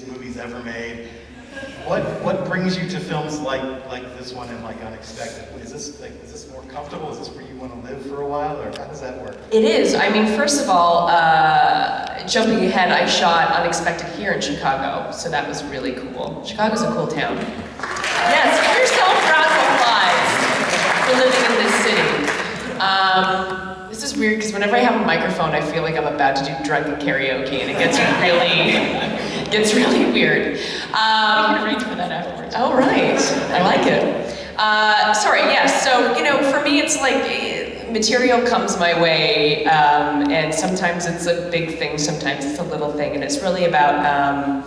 greasiest movies ever made. What brings you to films like this one and like Unexpected? Is this more comfortable? Is this where you want to live for a while, or how does that work? It is. I mean, first of all, jumping ahead, I shot Unexpected here in Chicago, so that was really cool. Chicago's a cool town. Yes, give yourself a round of applause for living in this city. This is weird because whenever I have a microphone, I feel like I'm about to do drunken karaoke, and it gets really weird. We can arrange for that afterwards. Oh, right. I like it. Sorry, yes. So, for me, it's like material comes my way, and sometimes it's a big thing, sometimes it's a little thing, and it's really about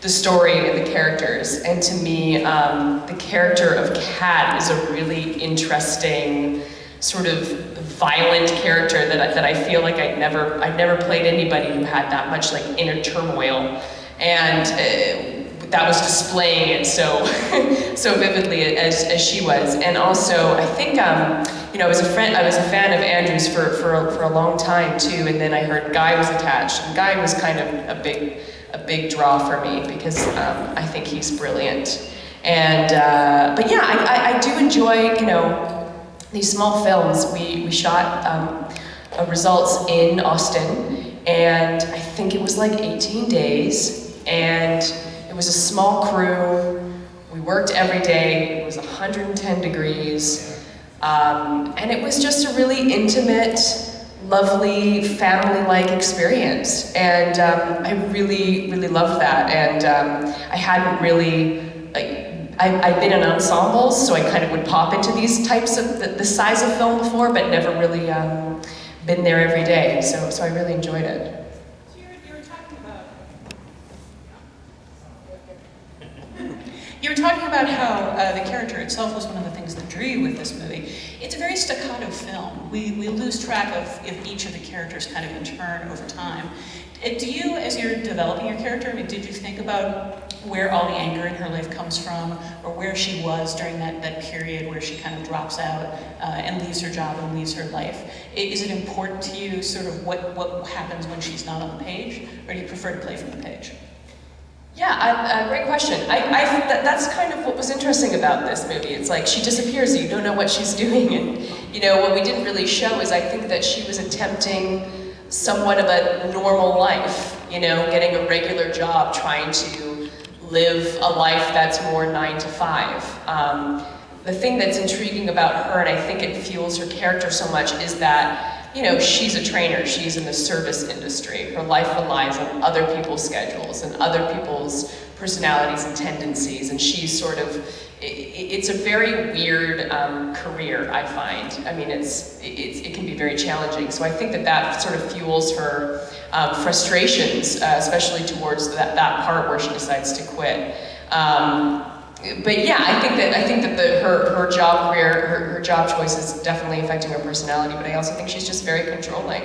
the story and the characters. And to me, the character of Kat is a really interesting, sort of violent character that I feel like I'd never played anybody who had that much like inner turmoil. And that was displaying it so vividly as she was. And also, I think I was a fan of Andrew's for a long time too. And then I heard Guy was attached, and Guy was kind of a big draw for me because I think he's brilliant. And but yeah, I do enjoy these small films. We shot results in Austin, and I think it was like 18 days. And it was a small crew. We worked every day. It was 110 degrees. And it was just a really intimate, lovely, family-like experience. And I really, really loved that. And I hadn't really, I'd been in ensembles, so I kind of would pop into these types of, the size of film before, but never really been there every day. So I really enjoyed it. You were talking about how the character itself was one of the things that drew you with this movie. It's a very staccato film. We lose track of each of the characters kind of in turn over time. Do you, as you're developing your character, I mean, did you think about where all the anger in her life comes from, or where she was during that period where she kind of drops out and leaves her job and leaves her life? Is it important to you sort of what happens when she's not on the page, or do you prefer to play from the page? Yeah, great question. I think that's kind of what was interesting about this movie. It's like she disappears and you don't know what she's doing. And what we didn't really show is I think that she was attempting somewhat of a normal life, getting a regular job, trying to live a life that's more 9 to 5. The thing that's intriguing about her, and I think it fuels her character so much, is that she's a trainer, she's in the service industry. Her life relies on other people's schedules and other people's personalities and tendencies, and she's sort of, it's a very weird career, I find. I mean, it can be very challenging. So I think that sort of fuels her frustrations, especially towards that part where she decides to quit. But yeah, I think that her job career, her job choice is definitely affecting her personality, but I also think she's just very controlling.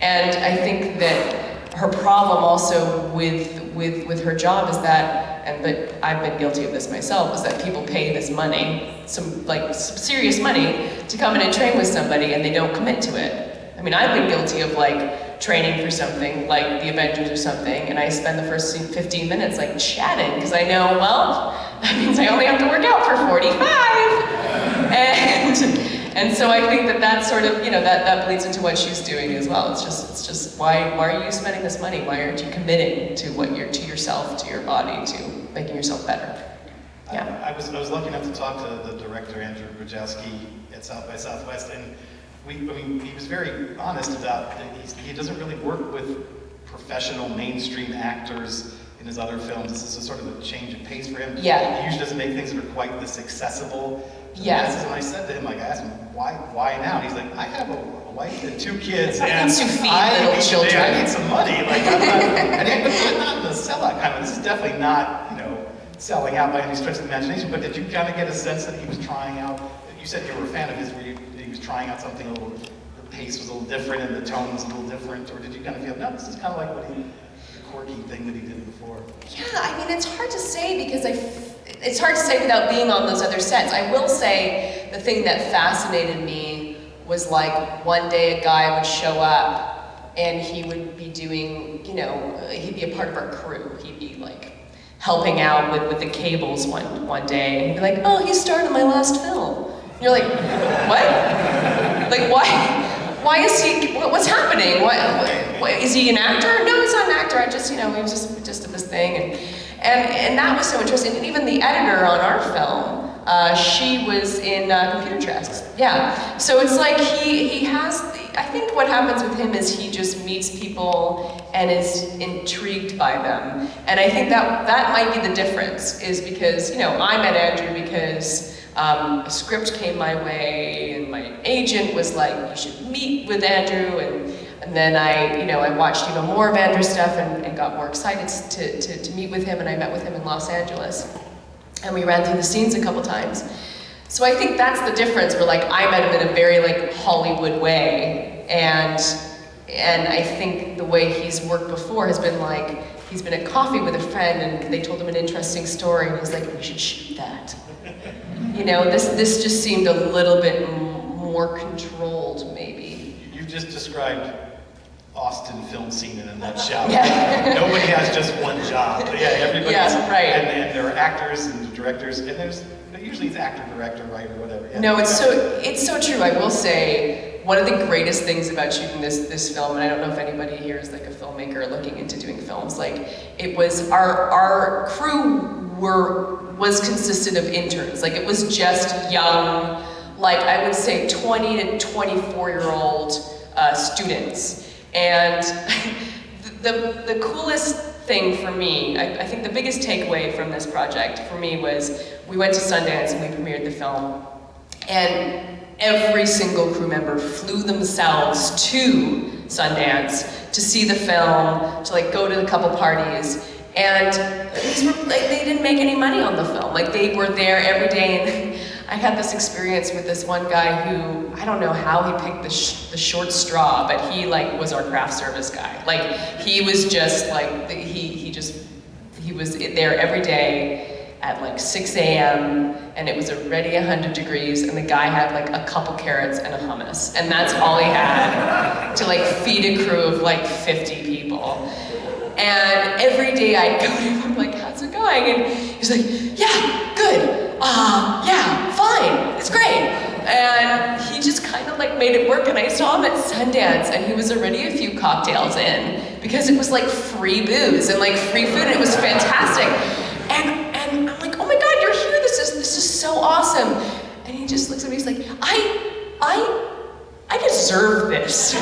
And I think that her problem also with her job is that, but I've been guilty of this myself, is that people pay this money, some serious money, to come in and train with somebody and they don't commit to it. I mean, I've been guilty of training for something like the Avengers or something, and I spend the first 15 minutes chatting, because I know, well, that means I only have to work out for 45. And so I think that sort of, that bleeds into what she's doing as well. It's just why are you spending this money? Why aren't you committing to to yourself, to your body, to making yourself better? Yeah. I was lucky enough to talk to the director, Andrew Grajowski, at South by Southwest, and he was very honest about that. He doesn't really work with professional mainstream actors in his other films. This is a sort of a change of pace for him. Yeah. He usually doesn't make things that are quite this accessible to the Yeah. masses. And I said to him, I asked him, why now? And he's like, I have a wife and 2 kids, and To feed little children. I need some money. I'm not in the sellout kind of. This is definitely not, selling out by any stretch of the imagination. But did you kind of get a sense that he was trying out? You said you were a fan of his. He was trying out something a little. The pace was a little different, and the tone was a little different, or did you kind of feel, no, this is kind of like the quirky thing that he did before? Yeah, I mean, it's hard to say because it's hard to say without being on those other sets. I will say the thing that fascinated me was one day a guy would show up and he would be doing, he'd be a part of our crew. He'd be helping out with the cables one day, and he'd be like, "Oh, he starred in my last film." And you're like, "What? Like, why is he, what's happening? What, is he an actor?" "No, he's not an actor. I just, he was just did this thing." And that was so interesting. And even the editor on our film, she was in computer tracks. Yeah. So it's like he has, I think what happens with him is he just meets people and is intrigued by them. And I think that might be the difference, is because, I met Andrew because a script came my way and my agent was like, "You should meet with Andrew." And then I watched even more of Andrew's stuff and got more excited to meet with him, and I met with him in Los Angeles. And we ran through the scenes a couple times. So I think that's the difference, where I met him in a very Hollywood way. And I think the way he's worked before has been he's been at coffee with a friend and they told him an interesting story and he's like, "We should shoot that." This just seemed a little bit more controlled, maybe. You just described Austin film scene in a nutshell. Yeah. Nobody has just one job. But yeah, everybody's, Yeah, right. And there are actors and directors, and usually it's actor, director, writer, whatever. Yeah. No, it's so true. I will say, one of the greatest things about shooting this film, and I don't know if anybody here is a filmmaker looking into doing films, it was our crew was consisted of interns. It was just young, I would say 20 to 24-year-old students. And the coolest thing for me, I think the biggest takeaway from this project for me was, we went to Sundance and we premiered the film, and every single crew member flew themselves to Sundance to see the film, to go to a couple parties, and they didn't make any money on the film. They were there every day, and I had this experience with this one guy who, I don't know how he picked the short straw, but he was our craft service guy. He was just he was there every day at 6 a.m. and it was already 100 degrees and the guy had a couple carrots and a hummus. And that's all he had to feed a crew of 50 people. And every day I'd go to him, I'm like, "How's it going?" And he's like, "Yeah, good. Yeah, fine, it's great." And he just kind of made it work, and I saw him at Sundance, and he was already a few cocktails in, because it was free booze and free food, and it was fantastic. And I'm like, "Oh my God, you're here, this is so awesome." And he just looks at me, he's like, I deserve this.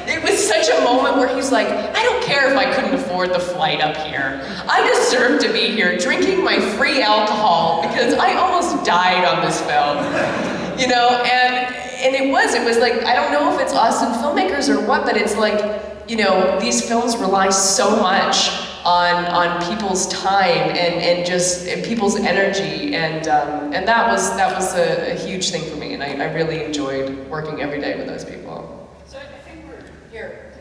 It was such a moment where he's like, "I don't care if I couldn't afford the flight up here. I deserve to be here drinking my free alcohol because I almost died on this film." And it was I don't know if it's Austin filmmakers or what, but it's these films rely so much on people's time and people's energy, and that was a huge thing for me, and I really enjoyed working every day with those people. So I think we're Here.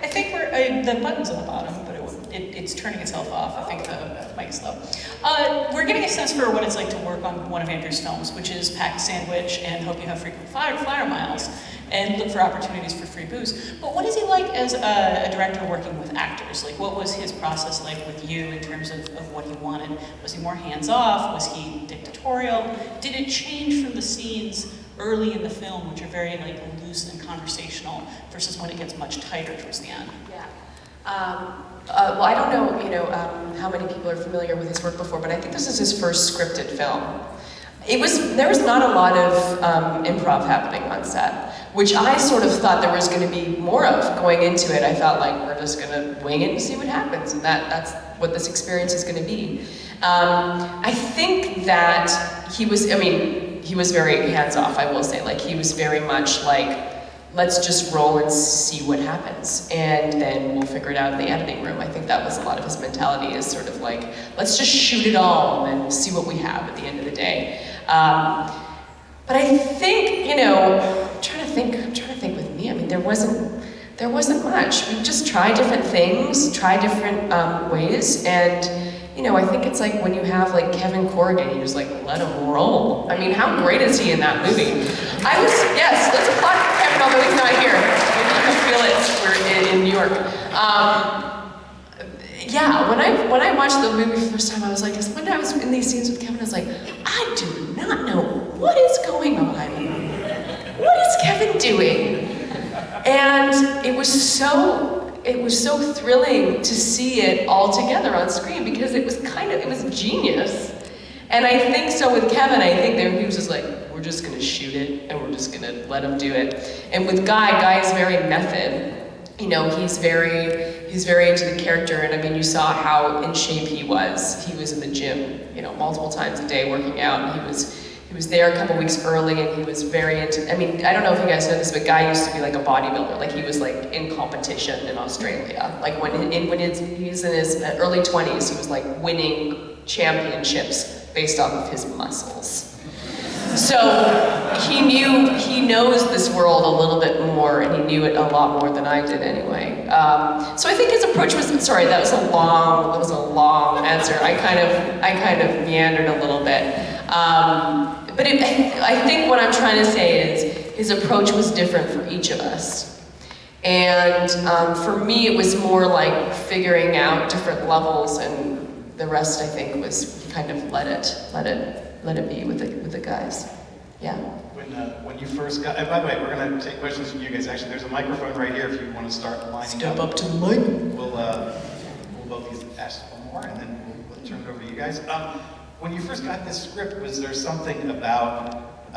I think the button's on the bottom, but it's turning itself off. I think the mic's low. We're getting a sense for what it's like to work on one of Andrew's films, which is pack a sandwich and hope you have frequent flyer miles and look for opportunities for free booze. But what is he like as a director working with actors? What was his process like with you in terms of what he wanted? Was he more hands-off? Was he dictatorial? Did it change from the scenes early in the film, which are very loose and conversational, versus when it gets much tighter towards the end? Yeah. Well, I don't know, how many people are familiar with his work before, but I think this is his first scripted film. There was not a lot of improv happening on set, which I sort of thought there was going to be more of going into it. I felt we're just going to wing it and see what happens, and that's what this experience is going to be. I think that he was very hands-off, I will say. He was very much let's just roll and see what happens, and then we'll figure it out in the editing room. I think that was a lot of his mentality, is sort of let's just shoot it all and then see what we have at the end of the day. But I think, I'm trying to think with me. There wasn't much. We just tried different things, tried different ways, and you know, I think it's like when you have like Kevin Corrigan, you just like let him roll. I mean, how great is he in that movie? Yes, let's applaud Kevin, although he's not here. Maybe you can feel it, we're in New York. Yeah, when I watched the movie for the first time, I was like, when I was in these scenes with Kevin, I was like, I do not know what is going on. What is Kevin doing? And it was so thrilling to see it all together on screen because it was genius. And I think so with Kevin, I think he was just like, we're just gonna shoot it and we're just gonna let him do it. And with Guy is very method. You know, he's very into the character, and I mean, you saw how in shape he was. He was in the gym, you know, multiple times a day working out, and he was there a couple weeks early, and he was very into, I mean, I don't know if you guys know this, but Guy used to be like a bodybuilder. Like, he was like in competition in Australia. Like when he was in his early 20s, he was like winning championships based off of his muscles. So he knows this world a little bit more, and he knew it a lot more than I did anyway. So I think his approach was, sorry, that was a long answer. I kind of meandered a little bit. But I think what I'm trying to say is his approach was different for each of us. And for me, it was more like figuring out different levels, and the rest, I think, was kind of let it be with the guys. Yeah. When you first got, and by the way, we're going to take questions from you guys. Actually, there's a microphone right here if you want to start lining up. Step up to the mic. We'll both ask one more, and then we'll turn it over to you guys. When you first got this script, was there something about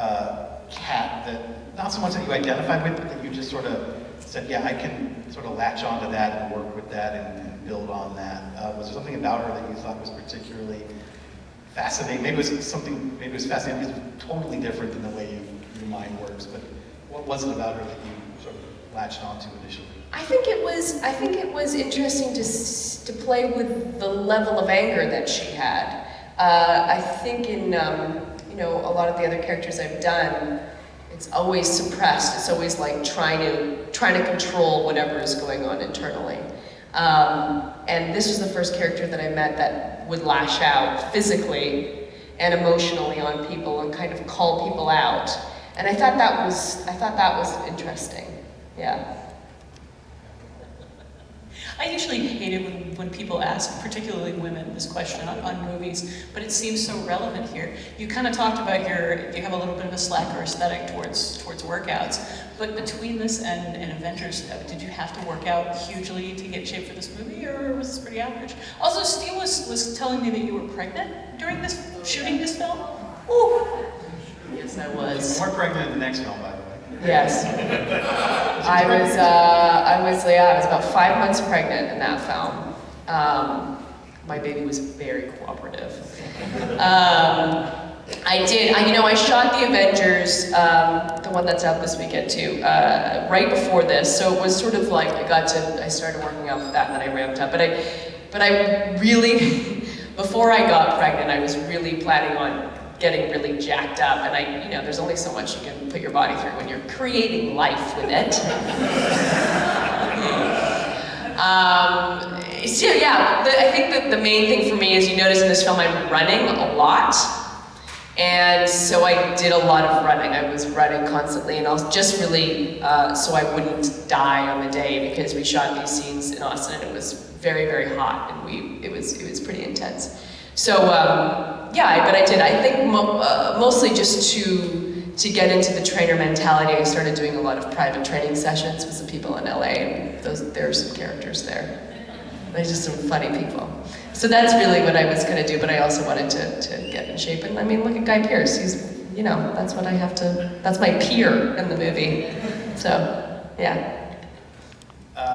Kat that, not so much that you identified with, but that you just sort of said, yeah, I can sort of latch onto that and work with that and build on that? Was there something about her that you thought was particularly fascinating? Maybe it was fascinating because it was totally different than the way your mind works, but what was it about her that you sort of latched onto initially? I think it was interesting to play with the level of anger that she had. I think in you know, a lot of the other characters I've done, it's always suppressed. It's always like trying to control whatever is going on internally. And this was the first character that I met that would lash out physically and emotionally on people and kind of call people out. And I thought that was interesting. Yeah. I usually hate it when people ask, particularly women, this question on movies, but it seems so relevant here. You kind of talked about you have a little bit of a slacker aesthetic towards workouts, but between this and Avengers, did you have to work out hugely to get in shape for this movie, or was this pretty average? Also, Steve was telling me that you were pregnant during shooting this film? Ooh. Yes, I was. More pregnant in the next film, by the way. Yes. I was about 5 months pregnant in that film. My baby was very cooperative. I shot the Avengers, the one that's out this weekend too, right before this. So it was sort of like I started working out for that, and then I ramped up. But I really, before I got pregnant, I was really planning on getting really jacked up, and there's only so much you can put your body through when you're creating life with it. I think that the main thing for me is, you notice in this film I'm running a lot, and so I did a lot of running. I was running constantly, and I was just really so I wouldn't die on the day, because we shot these scenes in Austin, and it was very, very hot, and it was pretty intense. So, but I did. I think mostly just to get into the trainer mentality, I started doing a lot of private training sessions with some people in LA, and there are some characters there. They're just some funny people. So that's really what I was going to do, but I also wanted to get in shape. And I mean, look at Guy Pearce. He's, that's what I have to, that's my peer in the movie. So, yeah.